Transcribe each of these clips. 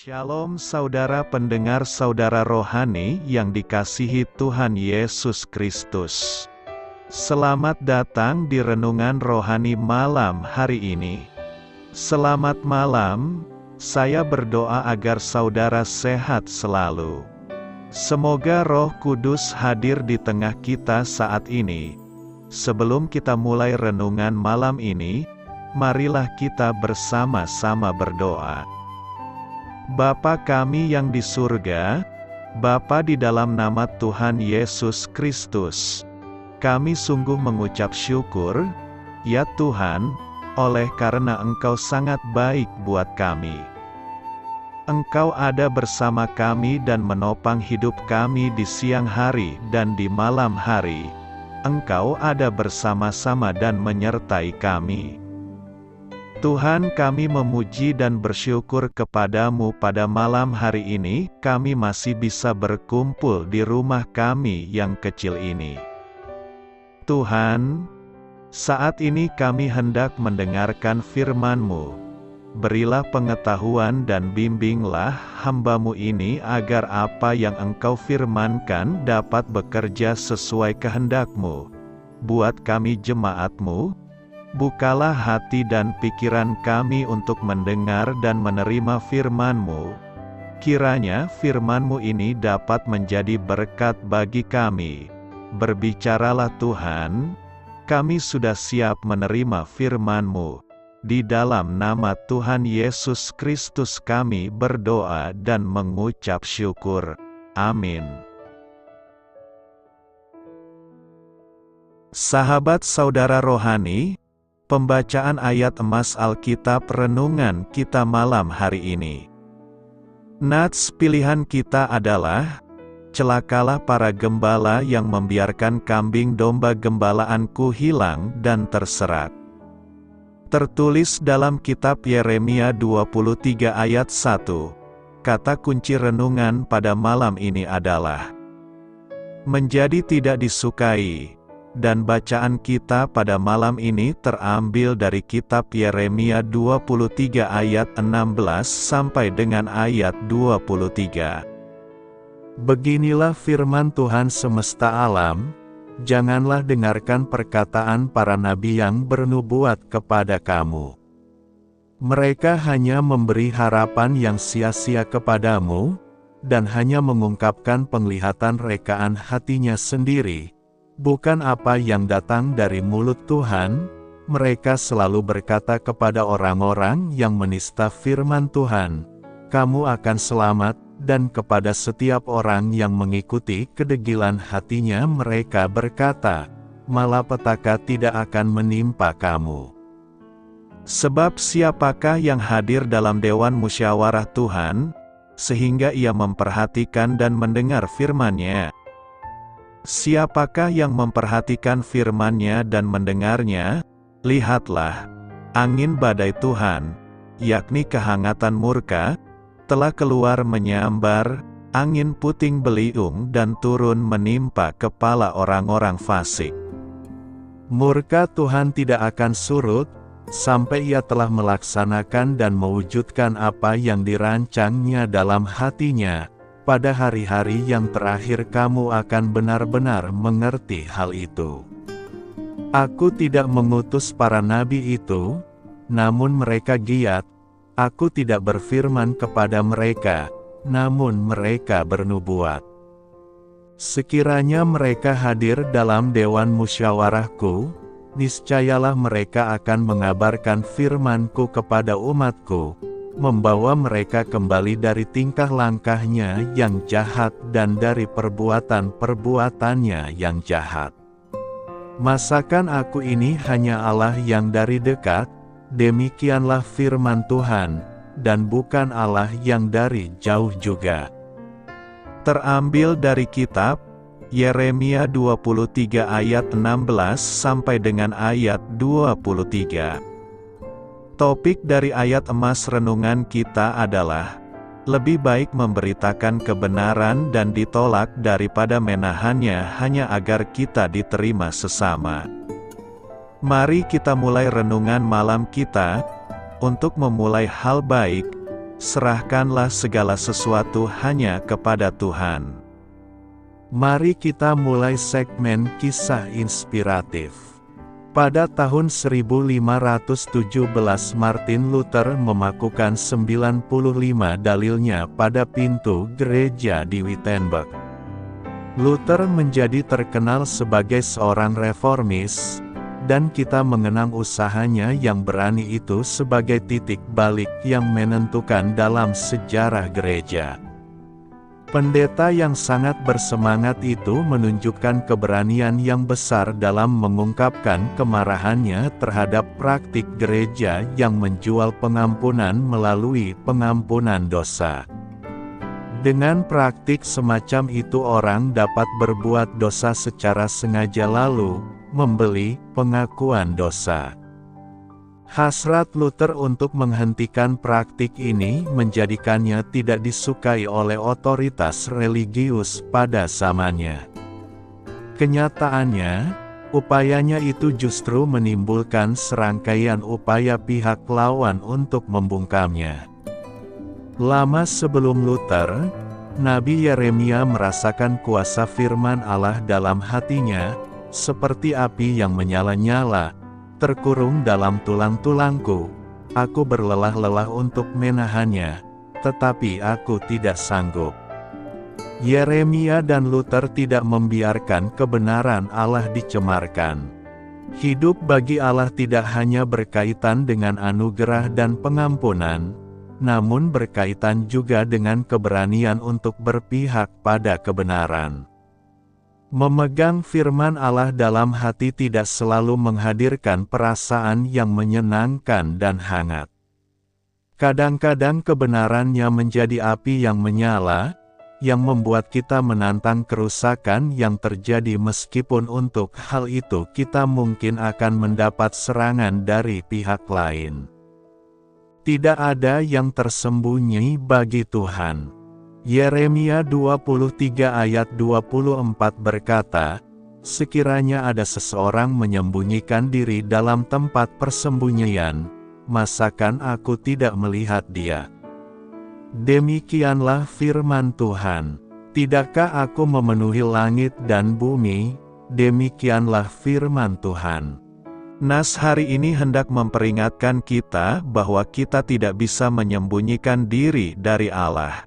Shalom saudara pendengar saudara rohani yang dikasihi Tuhan Yesus Kristus. Selamat datang di renungan rohani malam hari ini. Selamat malam, saya berdoa agar saudara sehat selalu. Semoga Roh Kudus hadir di tengah kita saat ini. Sebelum kita mulai renungan malam ini, marilah kita bersama-sama berdoa. Bapa kami yang di surga, Bapa di dalam nama Tuhan Yesus Kristus, kami sungguh mengucap syukur, ya Tuhan, oleh karena Engkau sangat baik buat kami. Engkau ada bersama kami dan menopang hidup kami di siang hari dan di malam hari. Engkau ada bersama-sama dan menyertai kami. Tuhan, kami memuji dan bersyukur kepadamu pada malam hari ini, kami masih bisa berkumpul di rumah kami yang kecil ini. Tuhan, saat ini kami hendak mendengarkan firman-Mu. Berilah pengetahuan dan bimbinglah hamba-Mu ini agar apa yang Engkau firmankan dapat bekerja sesuai kehendak-Mu. Buat kami jemaat-Mu, bukalah hati dan pikiran kami untuk mendengar dan menerima firman-Mu. Kiranya firman-Mu ini dapat menjadi berkat bagi kami. Berbicaralah Tuhan, kami sudah siap menerima firman-Mu. Di dalam nama Tuhan Yesus Kristus kami berdoa dan mengucap syukur. Amin. Sahabat saudara rohani, pembacaan ayat emas Alkitab renungan kita malam hari ini. Nats pilihan kita adalah, celakalah para gembala yang membiarkan kambing domba gembalaanku hilang dan terserak. Tertulis dalam kitab Yeremia 23 ayat 1. Kata kunci renungan pada malam ini adalah menjadi tidak disukai. Dan bacaan kita pada malam ini terambil dari kitab Yeremia 23 ayat 16 sampai dengan ayat 23. Beginilah firman Tuhan semesta alam, janganlah dengarkan perkataan para nabi yang bernubuat kepada kamu. Mereka hanya memberi harapan yang sia-sia kepadamu, dan hanya mengungkapkan penglihatan rekaan hatinya sendiri. Bukan apa yang datang dari mulut Tuhan, mereka selalu berkata kepada orang-orang yang menista firman Tuhan, kamu akan selamat, dan kepada setiap orang yang mengikuti kedegilan hatinya mereka berkata, malapetaka tidak akan menimpa kamu. Sebab siapakah yang hadir dalam dewan musyawarah Tuhan, sehingga ia memperhatikan dan mendengar firman-Nya? Siapakah yang memperhatikan firman-Nya dan mendengarnya? Lihatlah, angin badai Tuhan, yakni kehangatan murka, telah keluar menyambar, angin puting beliung dan turun menimpa kepala orang-orang fasik. Murka Tuhan tidak akan surut, sampai Ia telah melaksanakan dan mewujudkan apa yang dirancangnya dalam hatinya. Pada hari-hari yang terakhir kamu akan benar-benar mengerti hal itu. Aku tidak mengutus para nabi itu, namun mereka giat. Aku tidak berfirman kepada mereka, namun mereka bernubuat. Sekiranya mereka hadir dalam dewan musyawarahku, niscayalah mereka akan mengabarkan firmanku kepada umatku, membawa mereka kembali dari tingkah langkahnya yang jahat dan dari perbuatan-perbuatannya yang jahat. Masakan aku ini hanya Allah yang dari dekat? Demikianlah firman Tuhan, dan bukan Allah yang dari jauh juga. Terambil dari kitab Yeremia 23 ayat 16 sampai dengan ayat 23. Topik dari ayat emas renungan kita adalah, lebih baik memberitakan kebenaran dan ditolak daripada menahannya hanya agar kita diterima sesama. Mari kita mulai renungan malam kita. Untuk memulai hal baik, serahkanlah segala sesuatu hanya kepada Tuhan. Mari kita mulai segmen kisah inspiratif. Pada tahun 1517 Martin Luther memakukan 95 dalilnya pada pintu gereja di Wittenberg. Luther menjadi terkenal sebagai seorang reformis, dan kita mengenang usahanya yang berani itu sebagai titik balik yang menentukan dalam sejarah gereja. Pendeta yang sangat bersemangat itu menunjukkan keberanian yang besar dalam mengungkapkan kemarahannya terhadap praktik gereja yang menjual pengampunan melalui pengampunan dosa. Dengan praktik semacam itu orang dapat berbuat dosa secara sengaja lalu membeli pengakuan dosa. Hasrat Luther untuk menghentikan praktik ini menjadikannya tidak disukai oleh otoritas religius pada zamannya. Kenyataannya, upayanya itu justru menimbulkan serangkaian upaya pihak lawan untuk membungkamnya. Lama sebelum Luther, Nabi Yeremia merasakan kuasa firman Allah dalam hatinya, seperti api yang menyala-nyala, terkurung dalam tulang-tulangku. Aku berlelah-lelah untuk menahannya, tetapi aku tidak sanggup. Yeremia dan Luther tidak membiarkan kebenaran Allah dicemarkan. Hidup bagi Allah tidak hanya berkaitan dengan anugerah dan pengampunan, namun berkaitan juga dengan keberanian untuk berpihak pada kebenaran. Memegang firman Allah dalam hati tidak selalu menghadirkan perasaan yang menyenangkan dan hangat. Kadang-kadang kebenarannya menjadi api yang menyala, yang membuat kita menantang kerusakan yang terjadi meskipun untuk hal itu kita mungkin akan mendapat serangan dari pihak lain. Tidak ada yang tersembunyi bagi Tuhan. Yeremia 23 ayat 24 berkata, "Sekiranya ada seseorang menyembunyikan diri dalam tempat persembunyian, masakan aku tidak melihat dia?" Demikianlah firman Tuhan. Tidakkah aku memenuhi langit dan bumi? Demikianlah firman Tuhan. Nas hari ini hendak memperingatkan kita bahwa kita tidak bisa menyembunyikan diri dari Allah.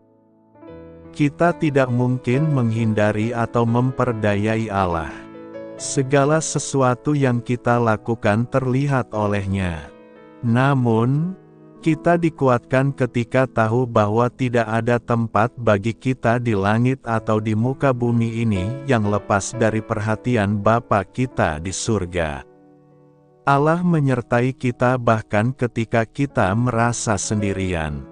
Kita tidak mungkin menghindari atau memperdayai Allah. Segala sesuatu yang kita lakukan terlihat olehnya. Namun, kita dikuatkan ketika tahu bahwa tidak ada tempat bagi kita di langit atau di muka bumi ini yang lepas dari perhatian Bapa kita di surga. Allah menyertai kita bahkan ketika kita merasa sendirian.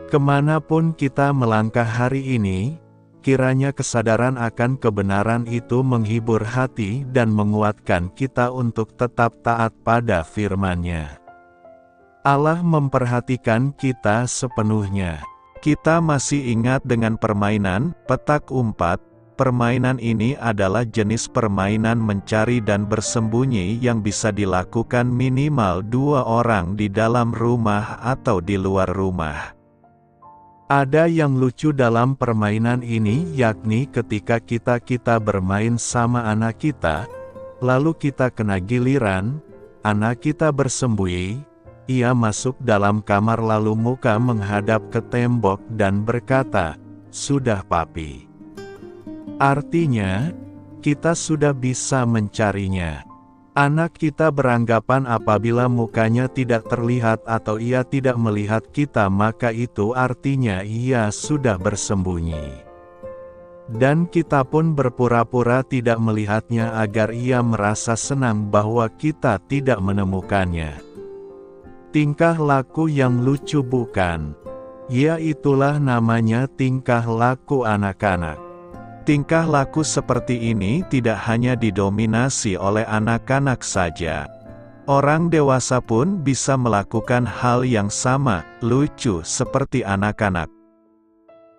Kemanapun kita melangkah hari ini, kiranya kesadaran akan kebenaran itu menghibur hati dan menguatkan kita untuk tetap taat pada firman-Nya. Allah memperhatikan kita sepenuhnya. Kita masih ingat dengan permainan petak umpat. Permainan ini adalah jenis permainan mencari dan bersembunyi yang bisa dilakukan minimal 2 orang di dalam rumah atau di luar rumah. Ada yang lucu dalam permainan ini, yakni ketika kita bermain sama anak kita, lalu kita kena giliran, anak kita bersembunyi, ia masuk dalam kamar lalu muka menghadap ke tembok dan berkata, "Sudah papi." Artinya, kita sudah bisa mencarinya. Anak kita beranggapan apabila mukanya tidak terlihat atau ia tidak melihat kita maka itu artinya ia sudah bersembunyi. Dan kita pun berpura-pura tidak melihatnya agar ia merasa senang bahwa kita tidak menemukannya. Tingkah laku yang lucu bukan? Ya, itulah namanya tingkah laku anak-anak. Tingkah laku seperti ini tidak hanya didominasi oleh anak-anak saja. Orang dewasa pun bisa melakukan hal yang sama, lucu seperti anak-anak.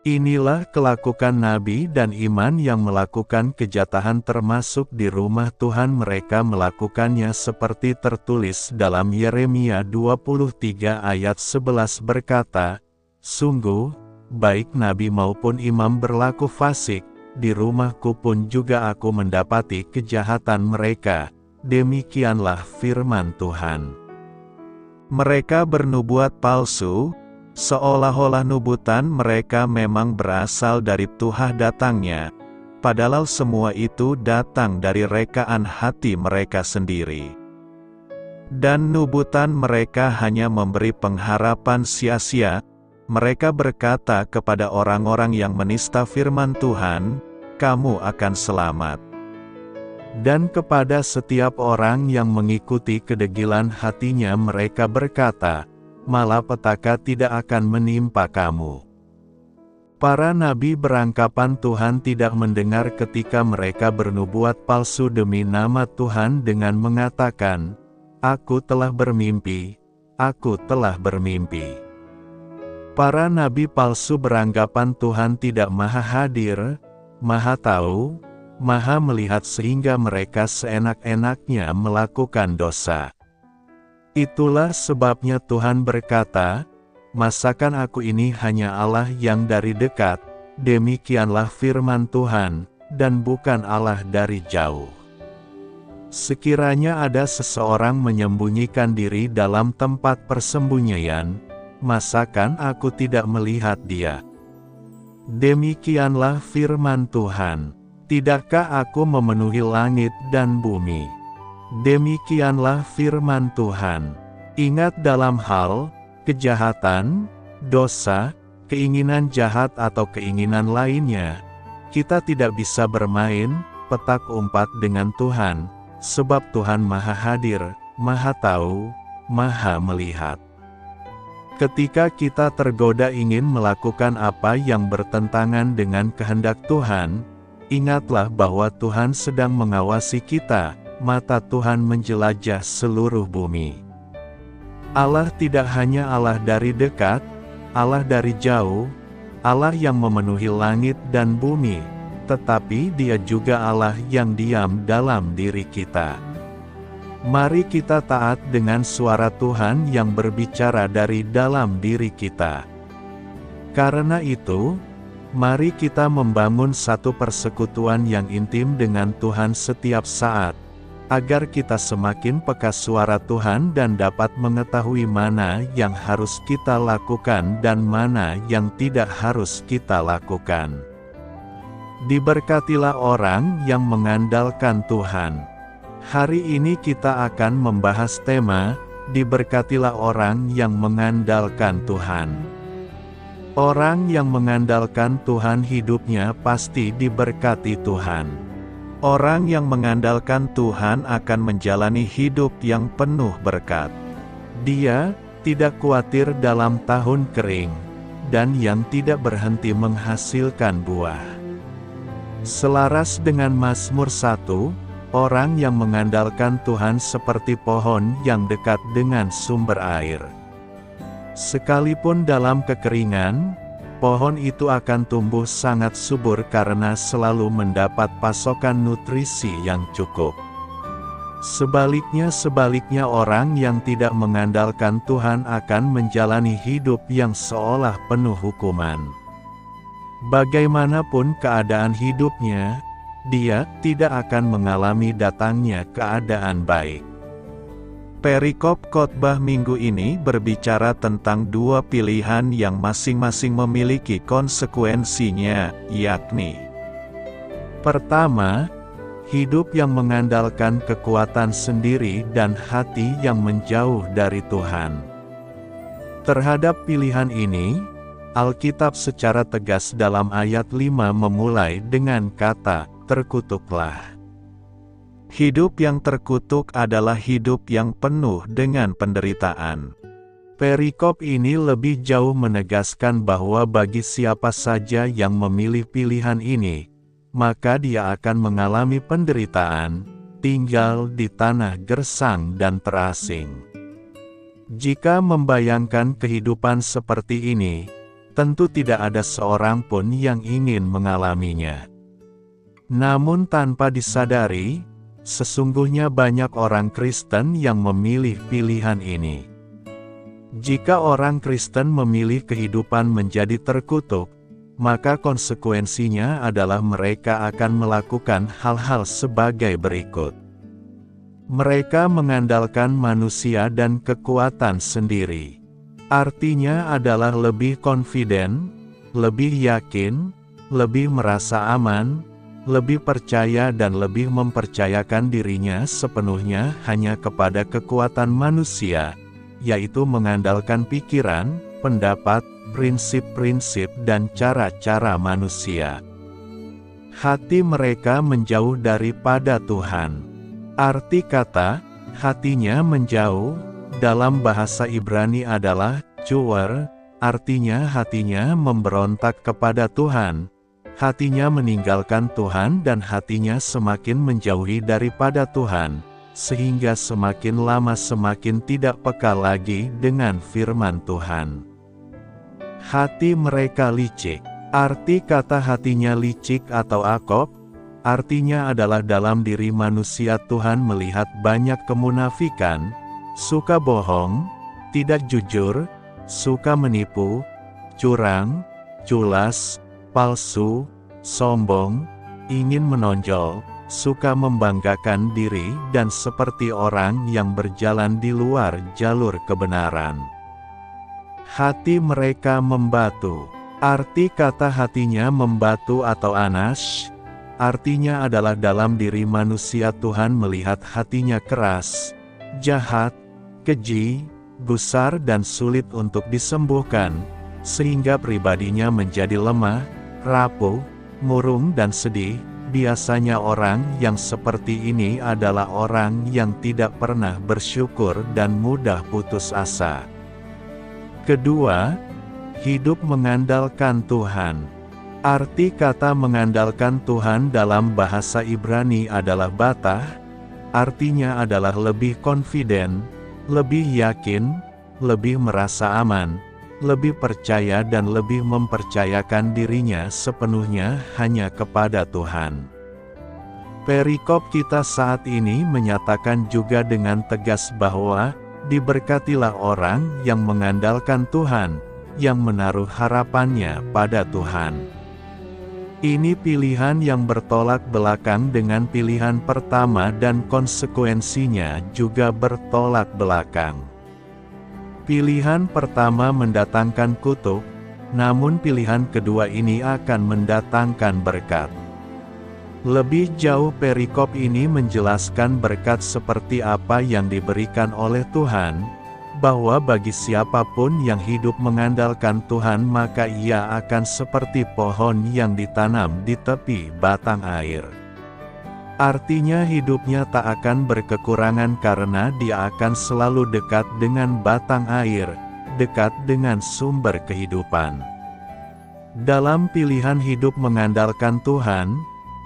Inilah kelakuan nabi dan iman yang melakukan kejahatan termasuk di rumah Tuhan. Mereka melakukannya seperti tertulis dalam Yeremia 23 ayat 11 berkata, Sungguh, baik nabi maupun imam berlaku fasik, di rumahku pun juga aku mendapati kejahatan mereka. Demikianlah firman Tuhan. Mereka bernubuat palsu, seolah-olah nubutan mereka memang berasal dari Tuhan datangnya, padahal semua itu datang dari rekaan hati mereka sendiri. Dan nubutan mereka hanya memberi pengharapan sia-sia. Mereka berkata kepada orang-orang yang menista firman Tuhan, "Kamu akan selamat." Dan kepada setiap orang yang mengikuti kedegilan hatinya mereka berkata, "Malapetaka tidak akan menimpa kamu." Para nabi beranggapan Tuhan tidak mendengar ketika mereka bernubuat palsu demi nama Tuhan dengan mengatakan, "Aku telah bermimpi, aku telah bermimpi." Para nabi palsu beranggapan Tuhan tidak maha hadir, maha tahu, maha melihat sehingga mereka seenak-enaknya melakukan dosa. Itulah sebabnya Tuhan berkata, "Masakan aku ini hanya Allah yang dari dekat, demikianlah firman Tuhan, dan bukan Allah dari jauh. Sekiranya ada seseorang menyembunyikan diri dalam tempat persembunyian, masakan aku tidak melihat dia? Demikianlah firman Tuhan. Tidakkah aku memenuhi langit dan bumi?" Demikianlah firman Tuhan. Ingat, dalam hal kejahatan, dosa, keinginan jahat atau keinginan lainnya, kita tidak bisa bermain petak umpet dengan Tuhan, sebab Tuhan maha hadir, maha tahu, maha melihat. Ketika kita tergoda ingin melakukan apa yang bertentangan dengan kehendak Tuhan, ingatlah bahwa Tuhan sedang mengawasi kita. Mata Tuhan menjelajah seluruh bumi. Allah tidak hanya Allah dari dekat, Allah dari jauh, Allah yang memenuhi langit dan bumi, tetapi Dia juga Allah yang diam dalam diri kita. Mari kita taat dengan suara Tuhan yang berbicara dari dalam diri kita. Karena itu, mari kita membangun satu persekutuan yang intim dengan Tuhan setiap saat, agar kita semakin peka suara Tuhan dan dapat mengetahui mana yang harus kita lakukan dan mana yang tidak harus kita lakukan. Diberkatilah orang yang mengandalkan Tuhan. Hari ini kita akan membahas tema, diberkatilah orang yang mengandalkan Tuhan. Orang yang mengandalkan Tuhan hidupnya pasti diberkati Tuhan. Orang yang mengandalkan Tuhan akan menjalani hidup yang penuh berkat. Dia tidak khawatir dalam tahun kering, dan yang tidak berhenti menghasilkan buah. Selaras dengan Mazmur 1, orang yang mengandalkan Tuhan seperti pohon yang dekat dengan sumber air. Sekalipun dalam kekeringan, pohon itu akan tumbuh sangat subur karena selalu mendapat pasokan nutrisi yang cukup. Sebaliknya orang yang tidak mengandalkan Tuhan akan menjalani hidup yang seolah penuh hukuman. Bagaimanapun keadaan hidupnya, dia tidak akan mengalami datangnya keadaan baik. Perikop khotbah minggu ini berbicara tentang dua pilihan yang masing-masing memiliki konsekuensinya, yakni: pertama, hidup yang mengandalkan kekuatan sendiri dan hati yang menjauh dari Tuhan. Terhadap pilihan ini, Alkitab secara tegas dalam ayat 5 memulai dengan kata, "Terkutuklah." Hidup yang terkutuk adalah hidup yang penuh dengan penderitaan. Perikop ini lebih jauh menegaskan bahwa bagi siapa saja yang memilih pilihan ini, maka dia akan mengalami penderitaan, tinggal di tanah gersang dan terasing. Jika membayangkan kehidupan seperti ini, tentu tidak ada seorang pun yang ingin mengalaminya. Namun tanpa disadari, sesungguhnya banyak orang Kristen yang memilih pilihan ini. Jika orang Kristen memilih kehidupan menjadi terkutuk, maka konsekuensinya adalah mereka akan melakukan hal-hal sebagai berikut. Mereka mengandalkan manusia dan kekuatan sendiri. Artinya adalah lebih confident, lebih yakin, lebih merasa aman, lebih percaya dan lebih mempercayakan dirinya sepenuhnya hanya kepada kekuatan manusia, yaitu mengandalkan pikiran, pendapat, prinsip-prinsip dan cara-cara manusia. Hati mereka menjauh daripada Tuhan. Arti kata, hatinya menjauh, dalam bahasa Ibrani adalah, cuer, artinya hatinya memberontak kepada Tuhan. Hatinya meninggalkan Tuhan dan hatinya semakin menjauhi daripada Tuhan, sehingga semakin lama semakin tidak peka lagi dengan firman Tuhan. Hati mereka licik. Arti kata hatinya licik atau akop, artinya adalah dalam diri manusia Tuhan melihat banyak kemunafikan, suka bohong, tidak jujur, suka menipu, curang, culas, palsu, sombong, ingin menonjol, suka membanggakan diri dan seperti orang yang berjalan di luar jalur kebenaran. Hati mereka membatu. Arti kata hatinya membatu atau anas, artinya adalah dalam diri manusia Tuhan melihat hatinya keras, jahat, keji, gusar dan sulit untuk disembuhkan, sehingga pribadinya menjadi lemah, rapuh, murung dan sedih. Biasanya orang yang seperti ini adalah orang yang tidak pernah bersyukur dan mudah putus asa. Kedua, hidup mengandalkan Tuhan. Arti kata mengandalkan Tuhan dalam bahasa Ibrani adalah batah, artinya adalah lebih confident, lebih yakin, lebih merasa aman, lebih percaya dan lebih mempercayakan dirinya sepenuhnya hanya kepada Tuhan. Perikop kita saat ini menyatakan juga dengan tegas bahwa, diberkatilah orang yang mengandalkan Tuhan, yang menaruh harapannya pada Tuhan. Ini pilihan yang bertolak belakang dengan pilihan pertama dan konsekuensinya juga bertolak belakang. Pilihan pertama mendatangkan kutuk, namun pilihan kedua ini akan mendatangkan berkat. Lebih jauh perikop ini menjelaskan berkat seperti apa yang diberikan oleh Tuhan, bahwa bagi siapapun yang hidup mengandalkan Tuhan maka ia akan seperti pohon yang ditanam di tepi batang air. Artinya hidupnya tak akan berkekurangan karena dia akan selalu dekat dengan batang air, dekat dengan sumber kehidupan. Dalam pilihan hidup mengandalkan Tuhan,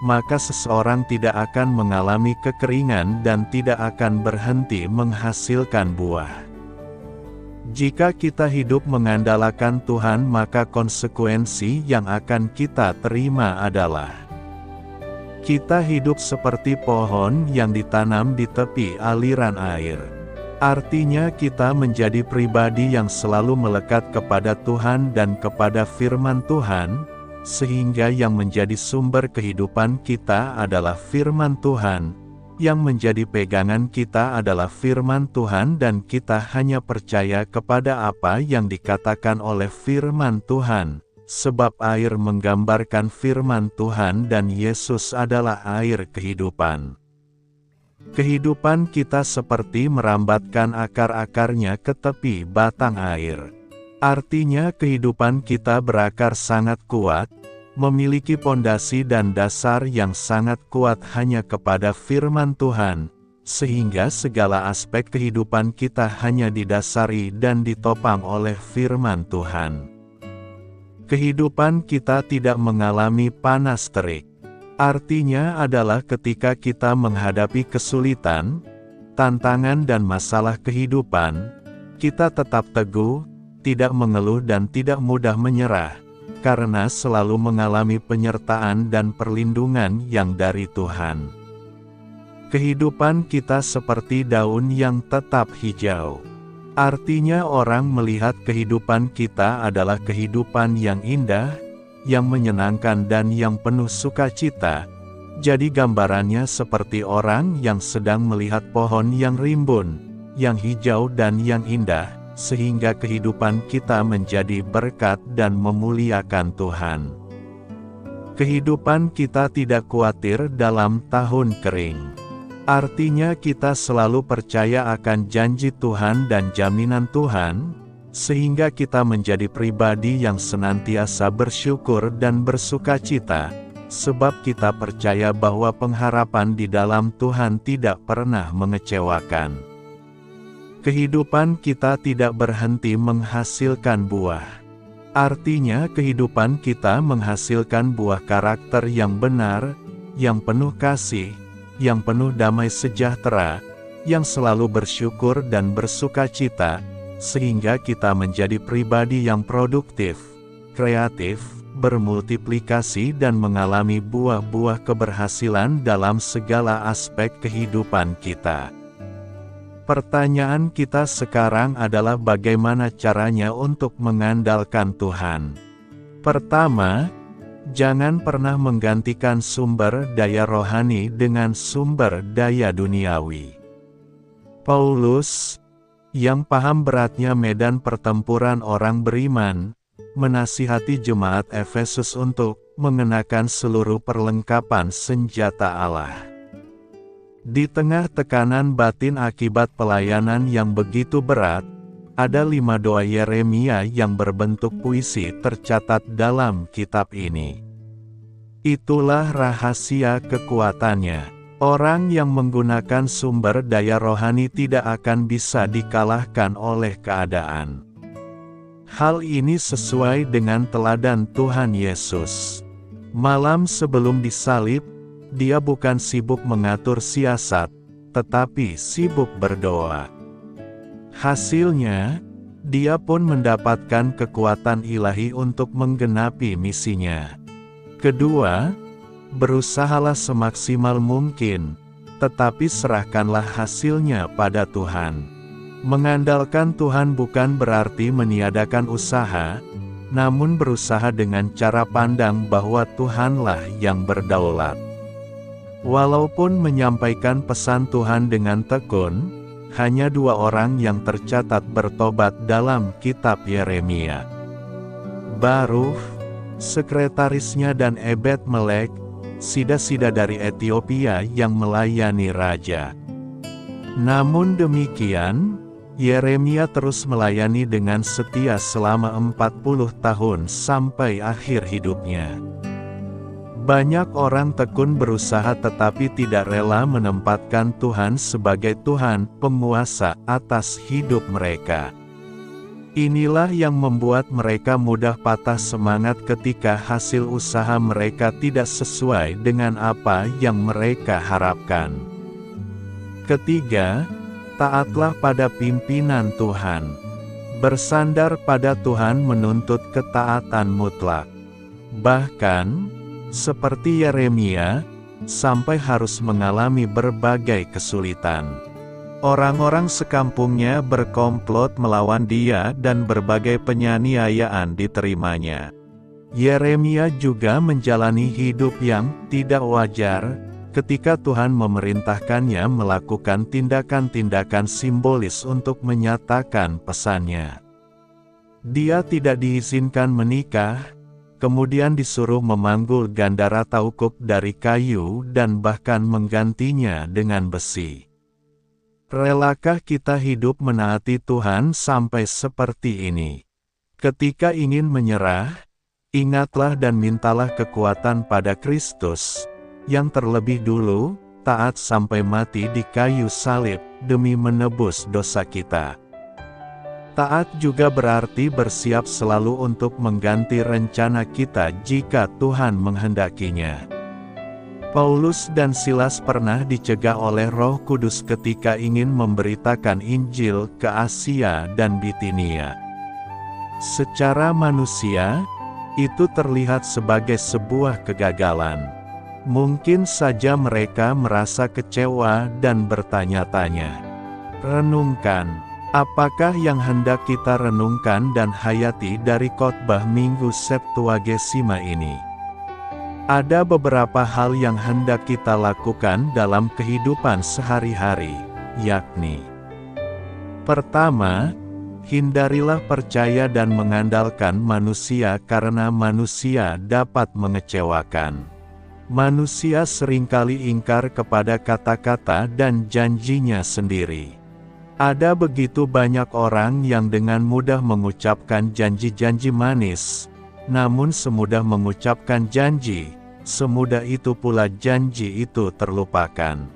maka seseorang tidak akan mengalami kekeringan dan tidak akan berhenti menghasilkan buah. Jika kita hidup mengandalkan Tuhan maka konsekuensi yang akan kita terima adalah kita hidup seperti pohon yang ditanam di tepi aliran air. Artinya kita menjadi pribadi yang selalu melekat kepada Tuhan dan kepada firman Tuhan, sehingga yang menjadi sumber kehidupan kita adalah firman Tuhan, yang menjadi pegangan kita adalah firman Tuhan dan kita hanya percaya kepada apa yang dikatakan oleh firman Tuhan, sebab air menggambarkan firman Tuhan dan Yesus adalah air kehidupan. Kehidupan kita seperti merambatkan akar-akarnya ke tepi batang air. Artinya kehidupan kita berakar sangat kuat, memiliki pondasi dan dasar yang sangat kuat hanya kepada firman Tuhan, sehingga segala aspek kehidupan kita hanya didasari dan ditopang oleh firman Tuhan. Kehidupan kita tidak mengalami panas terik. Artinya adalah ketika kita menghadapi kesulitan, tantangan dan masalah kehidupan, kita tetap teguh, tidak mengeluh dan tidak mudah menyerah, karena selalu mengalami penyertaan dan perlindungan yang dari Tuhan. Kehidupan kita seperti daun yang tetap hijau. Artinya orang melihat kehidupan kita adalah kehidupan yang indah, yang menyenangkan dan yang penuh sukacita. Jadi gambarannya seperti orang yang sedang melihat pohon yang rimbun, yang hijau dan yang indah, sehingga kehidupan kita menjadi berkat dan memuliakan Tuhan. Kehidupan kita tidak khawatir dalam tahun kering. Artinya kita selalu percaya akan janji Tuhan dan jaminan Tuhan, sehingga kita menjadi pribadi yang senantiasa bersyukur dan bersukacita, sebab kita percaya bahwa pengharapan di dalam Tuhan tidak pernah mengecewakan. Kehidupan kita tidak berhenti menghasilkan buah. Artinya kehidupan kita menghasilkan buah karakter yang benar, yang penuh kasih, yang penuh damai sejahtera, yang selalu bersyukur dan bersukacita, sehingga kita menjadi pribadi yang produktif, kreatif, bermultiplikasi dan mengalami buah-buah keberhasilan dalam segala aspek kehidupan kita. Pertanyaan kita sekarang adalah bagaimana caranya untuk mengandalkan Tuhan. Pertama, jangan pernah menggantikan sumber daya rohani dengan sumber daya duniawi. Paulus, yang paham beratnya medan pertempuran orang beriman, menasihati jemaat Efesus untuk mengenakan seluruh perlengkapan senjata Allah. Di tengah tekanan batin akibat pelayanan yang begitu berat, ada 5 doa Yeremia yang berbentuk puisi tercatat dalam kitab ini. Itulah rahasia kekuatannya. Orang yang menggunakan sumber daya rohani tidak akan bisa dikalahkan oleh keadaan. Hal ini sesuai dengan teladan Tuhan Yesus. Malam sebelum disalib, dia bukan sibuk mengatur siasat, tetapi sibuk berdoa. Hasilnya, dia pun mendapatkan kekuatan ilahi untuk menggenapi misinya. Kedua, berusahalah semaksimal mungkin, tetapi serahkanlah hasilnya pada Tuhan. Mengandalkan Tuhan bukan berarti meniadakan usaha, namun berusaha dengan cara pandang bahwa Tuhanlah yang berdaulat. Walaupun menyampaikan pesan Tuhan dengan tekun, hanya 2 orang yang tercatat bertobat dalam kitab Yeremia. Baruch, sekretarisnya dan Ebed-Melek, sida-sida dari Ethiopia yang melayani raja. Namun demikian, Yeremia terus melayani dengan setia selama 40 tahun sampai akhir hidupnya. Banyak orang tekun berusaha tetapi tidak rela menempatkan Tuhan sebagai Tuhan, penguasa atas hidup mereka. Inilah yang membuat mereka mudah patah semangat ketika hasil usaha mereka tidak sesuai dengan apa yang mereka harapkan. Ketiga, taatlah pada pimpinan Tuhan. Bersandar pada Tuhan menuntut ketaatan mutlak. Bahkan, seperti Yeremia, sampai harus mengalami berbagai kesulitan. Orang-orang sekampungnya berkomplot melawan dia dan berbagai penganiayaan diterimanya. Yeremia juga menjalani hidup yang tidak wajar, ketika Tuhan memerintahkannya melakukan tindakan-tindakan simbolis untuk menyatakan pesannya. Dia tidak diizinkan menikah, kemudian disuruh memanggul gandara taukuk dari kayu dan bahkan menggantinya dengan besi. Relakah kita hidup menaati Tuhan sampai seperti ini? Ketika ingin menyerah, ingatlah dan mintalah kekuatan pada Kristus, yang terlebih dulu, taat sampai mati di kayu salib, demi menebus dosa kita. Taat juga berarti bersiap selalu untuk mengganti rencana kita jika Tuhan menghendakinya. Paulus dan Silas pernah dicegah oleh Roh Kudus ketika ingin memberitakan Injil ke Asia dan Bitinia. Secara manusia, itu terlihat sebagai sebuah kegagalan. Mungkin saja mereka merasa kecewa dan bertanya-tanya. Renungkan, Apakah yang hendak kita renungkan dan hayati dari khotbah Minggu Septuagesima ini? Ada beberapa hal yang hendak kita lakukan dalam kehidupan sehari-hari, yakni: pertama, hindarilah percaya dan mengandalkan manusia karena manusia dapat mengecewakan. Manusia seringkali ingkar kepada kata-kata dan janjinya sendiri. Ada begitu banyak orang yang dengan mudah mengucapkan janji-janji manis, namun semudah mengucapkan janji, semudah itu pula janji itu terlupakan.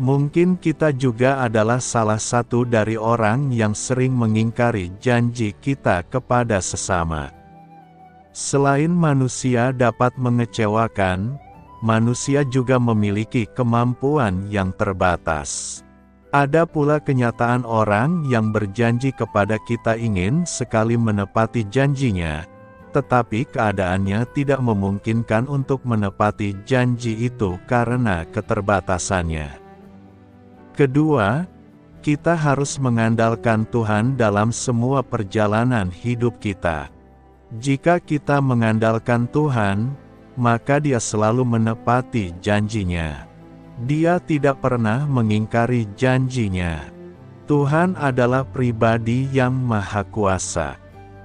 Mungkin kita juga adalah salah satu dari orang yang sering mengingkari janji kita kepada sesama. Selain manusia dapat mengecewakan, manusia juga memiliki kemampuan yang terbatas. Ada pula kenyataan orang yang berjanji kepada kita ingin sekali menepati janjinya, tetapi keadaannya tidak memungkinkan untuk menepati janji itu karena keterbatasannya. Kedua, kita harus mengandalkan Tuhan dalam semua perjalanan hidup kita. Jika kita mengandalkan Tuhan, maka Dia selalu menepati janjinya. Dia tidak pernah mengingkari janjinya. Tuhan adalah pribadi yang maha kuasa.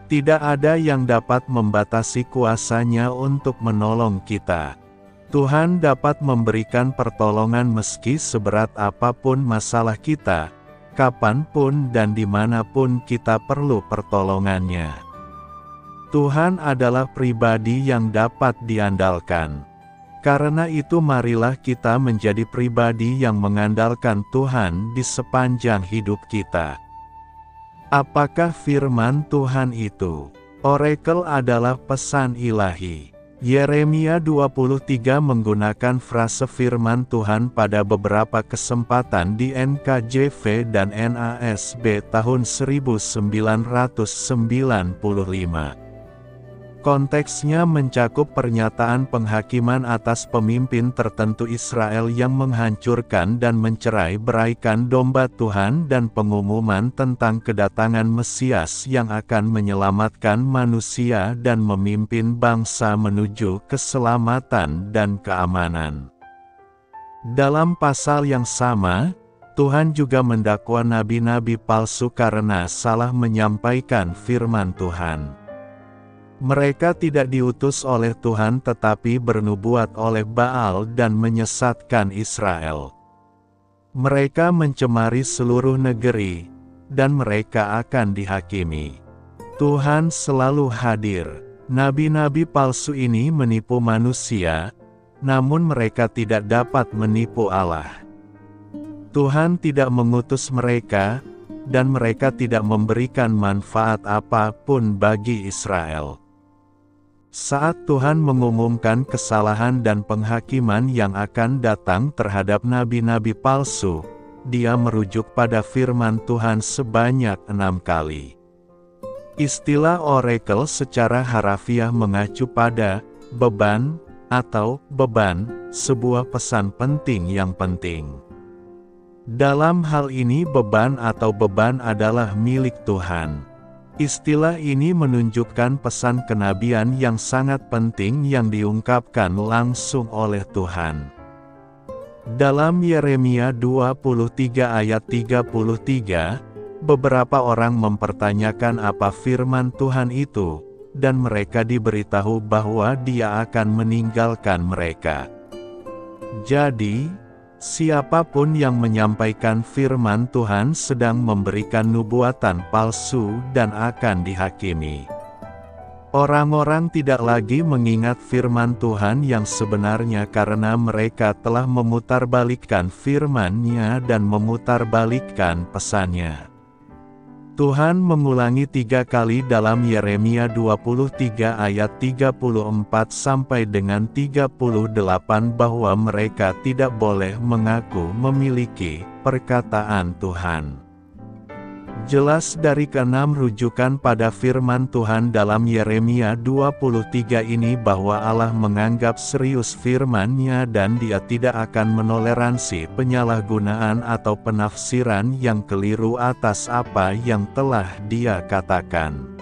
Tidak ada yang dapat membatasi kuasa-Nya untuk menolong kita. Tuhan dapat memberikan pertolongan meski seberat apapun masalah kita, kapanpun dan dimanapun kita perlu pertolongan-Nya. Tuhan adalah pribadi yang dapat diandalkan. Karena itu marilah kita menjadi pribadi yang mengandalkan Tuhan di sepanjang hidup kita. Apakah firman Tuhan itu? Orakel adalah pesan ilahi. Yeremia 23 menggunakan frase firman Tuhan pada beberapa kesempatan di NKJV dan NASB tahun 1995. Konteksnya mencakup pernyataan penghakiman atas pemimpin tertentu Israel yang menghancurkan dan mencerai-beraikan domba Tuhan dan pengumuman tentang kedatangan Mesias yang akan menyelamatkan manusia dan memimpin bangsa menuju keselamatan dan keamanan. Dalam pasal yang sama, Tuhan juga mendakwa nabi-nabi palsu karena salah menyampaikan firman Tuhan. Mereka tidak diutus oleh Tuhan tetapi bernubuat oleh Baal dan menyesatkan Israel. Mereka mencemari seluruh negeri, dan mereka akan dihakimi. Tuhan selalu hadir. Nabi-nabi palsu ini menipu manusia, namun mereka tidak dapat menipu Allah. Tuhan tidak mengutus mereka, dan mereka tidak memberikan manfaat apapun bagi Israel. Saat Tuhan mengumumkan kesalahan dan penghakiman yang akan datang terhadap nabi-nabi palsu, Dia merujuk pada firman Tuhan sebanyak 6 kali. Istilah orakel secara harafiah mengacu pada beban atau beban, sebuah pesan penting yang penting. Dalam hal ini beban atau beban adalah milik Tuhan. Istilah ini menunjukkan pesan kenabian yang sangat penting yang diungkapkan langsung oleh Tuhan. Dalam Yeremia 23 ayat 33, beberapa orang mempertanyakan apa firman Tuhan itu, dan mereka diberitahu bahwa Dia akan meninggalkan mereka. Jadi, siapapun yang menyampaikan firman Tuhan sedang memberikan nubuatan palsu dan akan dihakimi. Orang-orang tidak lagi mengingat firman Tuhan yang sebenarnya karena mereka telah memutarbalikkan firman-Nya dan memutarbalikkan pesan-Nya. Tuhan mengulangi 3 kali dalam Yeremia 23 ayat 34 sampai dengan 38 bahwa mereka tidak boleh mengaku memiliki perkataan Tuhan. Jelas dari keenam rujukan pada firman Tuhan dalam Yeremia 23 ini bahwa Allah menganggap serius firman-Nya dan Dia tidak akan menoleransi penyalahgunaan atau penafsiran yang keliru atas apa yang telah Dia katakan.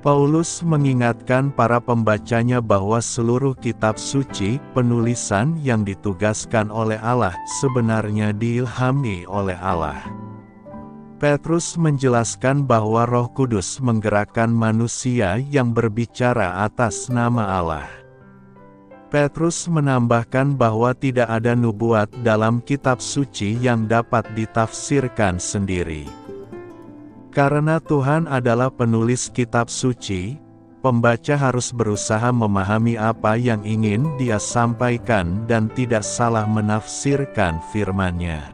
Paulus mengingatkan para pembacanya bahwa seluruh kitab suci, penulisan yang ditugaskan oleh Allah, sebenarnya diilhami oleh Allah. Petrus menjelaskan bahwa Roh Kudus menggerakkan manusia yang berbicara atas nama Allah. Petrus menambahkan bahwa tidak ada nubuat dalam kitab suci yang dapat ditafsirkan sendiri. Karena Tuhan adalah penulis kitab suci, pembaca harus berusaha memahami apa yang ingin Dia sampaikan dan tidak salah menafsirkan firman-Nya.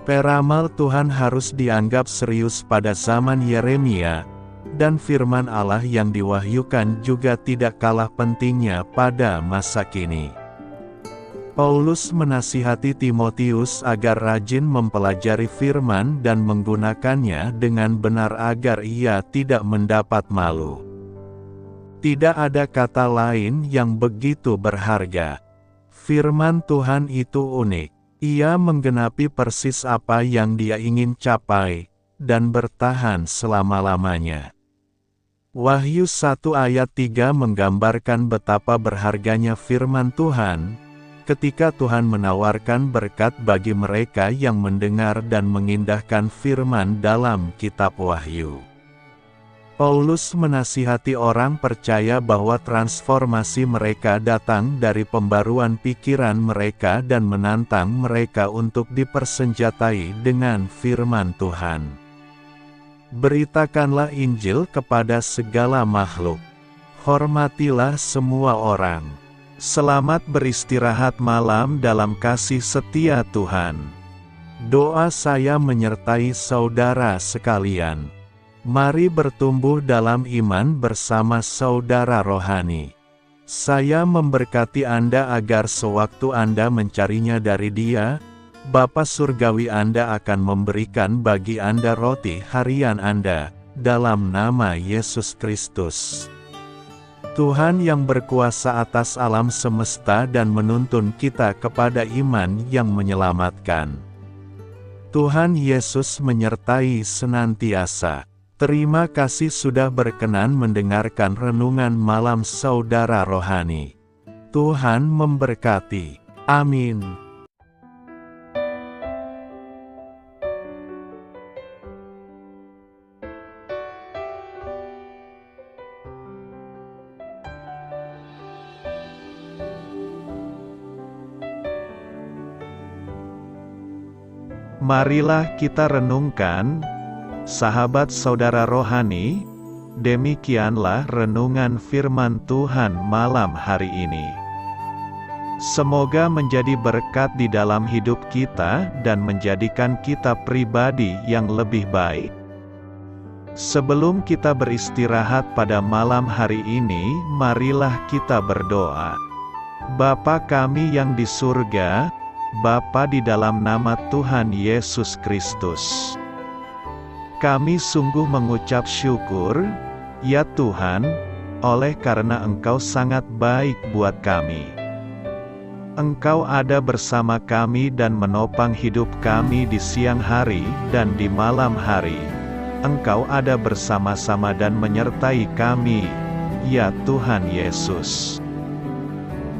Peramal Tuhan harus dianggap serius pada zaman Yeremia, dan firman Allah yang diwahyukan juga tidak kalah pentingnya pada masa kini. Paulus menasihati Timotius agar rajin mempelajari firman dan menggunakannya dengan benar agar ia tidak mendapat malu. Tidak ada kata lain yang begitu berharga. Firman Tuhan itu unik. Ia menggenapi persis apa yang Dia ingin capai, dan bertahan selama-lamanya. Wahyu 1 ayat 3 menggambarkan betapa berharganya firman Tuhan, ketika Tuhan menawarkan berkat bagi mereka yang mendengar dan mengindahkan firman dalam kitab Wahyu. Paulus menasihati orang percaya bahwa transformasi mereka datang dari pembaruan pikiran mereka dan menantang mereka untuk dipersenjatai dengan firman Tuhan. Beritakanlah Injil kepada segala makhluk. Hormatilah semua orang. Selamat beristirahat malam dalam kasih setia Tuhan. Doa saya menyertai saudara sekalian. Mari bertumbuh dalam iman bersama saudara rohani. Saya memberkati Anda agar sewaktu Anda mencarinya dari Dia, Bapa Surgawi Anda akan memberikan bagi Anda roti harian Anda, dalam nama Yesus Kristus. Tuhan yang berkuasa atas alam semesta dan menuntun kita kepada iman yang menyelamatkan. Tuhan Yesus menyertai senantiasa. Terima kasih sudah berkenan mendengarkan renungan malam saudara rohani. Tuhan memberkati. Amin. Marilah kita renungkan, sahabat saudara rohani, demikianlah renungan firman Tuhan malam hari ini. Semoga menjadi berkat di dalam hidup kita dan menjadikan kita pribadi yang lebih baik. Sebelum kita beristirahat pada malam hari ini, marilah kita berdoa. Bapa kami yang di surga, Bapa di dalam nama Tuhan Yesus Kristus, kami sungguh mengucap syukur, ya Tuhan, oleh karena Engkau sangat baik buat kami. Engkau ada bersama kami dan menopang hidup kami di siang hari dan di malam hari. Engkau ada bersama-sama dan menyertai kami, ya Tuhan Yesus.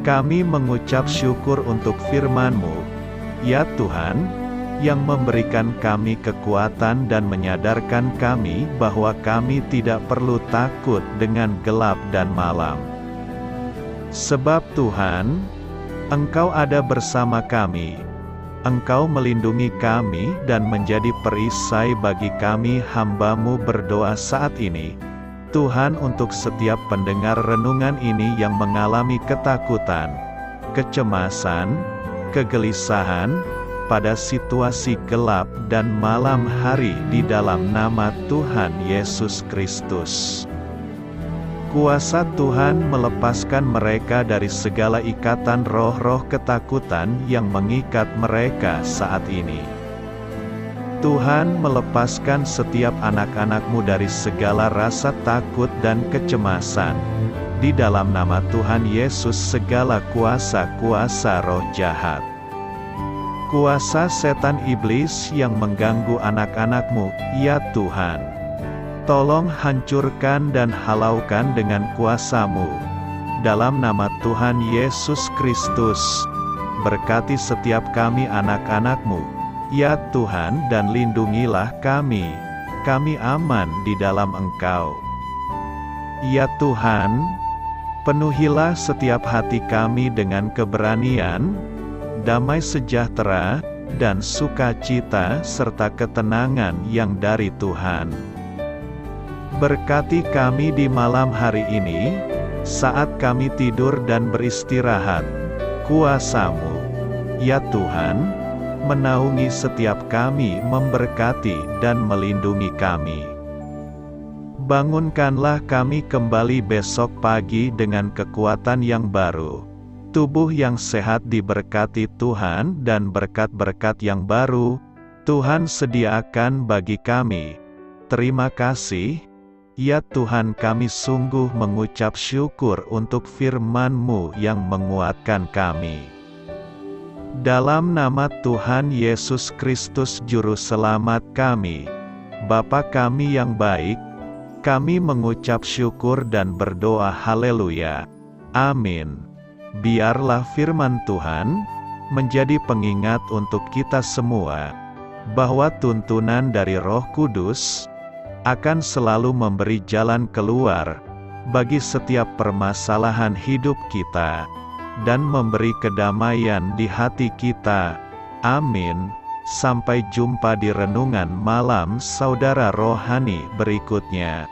Kami mengucap syukur untuk firman-Mu, ya Tuhan, yang memberikan kami kekuatan dan menyadarkan kami bahwa kami tidak perlu takut dengan gelap dan malam. Sebab Tuhan, Engkau ada bersama kami. Engkau melindungi kami dan menjadi perisai bagi kami hamba-Mu berdoa saat ini. Tuhan, untuk setiap pendengar renungan ini yang mengalami ketakutan, kecemasan, kegelisahan, pada situasi gelap dan malam hari di dalam nama Tuhan Yesus Kristus. Kuasa Tuhan melepaskan mereka dari segala ikatan roh-roh ketakutan yang mengikat mereka saat ini. Tuhan melepaskan setiap anak-anak-Mu dari segala rasa takut dan kecemasan. Di dalam nama Tuhan Yesus segala kuasa-kuasa roh jahat, kuasa setan iblis yang mengganggu anak-anak-Mu, ya Tuhan, tolong hancurkan dan halaukan dengan kuasa-Mu. Dalam nama Tuhan Yesus Kristus, berkati setiap kami anak-anak-Mu, ya Tuhan, dan lindungilah kami aman di dalam Engkau. Ya Tuhan, penuhilah setiap hati kami dengan keberanian, damai sejahtera, dan sukacita serta ketenangan yang dari Tuhan. Berkati kami di malam hari ini, saat kami tidur dan beristirahat. Kuasa-Mu, ya Tuhan, menaungi setiap kami, memberkati dan melindungi kami. Bangunkanlah kami kembali besok pagi dengan kekuatan yang baru, tubuh yang sehat diberkati Tuhan, dan berkat-berkat yang baru Tuhan sediakan bagi kami. Terima kasih, ya Tuhan, kami sungguh mengucap syukur untuk firman-Mu yang menguatkan kami. Dalam nama Tuhan Yesus Kristus Juru Selamat kami, Bapa kami yang baik, kami mengucap syukur dan berdoa haleluya. Amin. Biarlah firman Tuhan menjadi pengingat untuk kita semua, bahwa tuntunan dari Roh Kudus akan selalu memberi jalan keluar bagi setiap permasalahan hidup kita, dan memberi kedamaian di hati kita. Amin. Sampai jumpa di renungan malam saudara rohani berikutnya.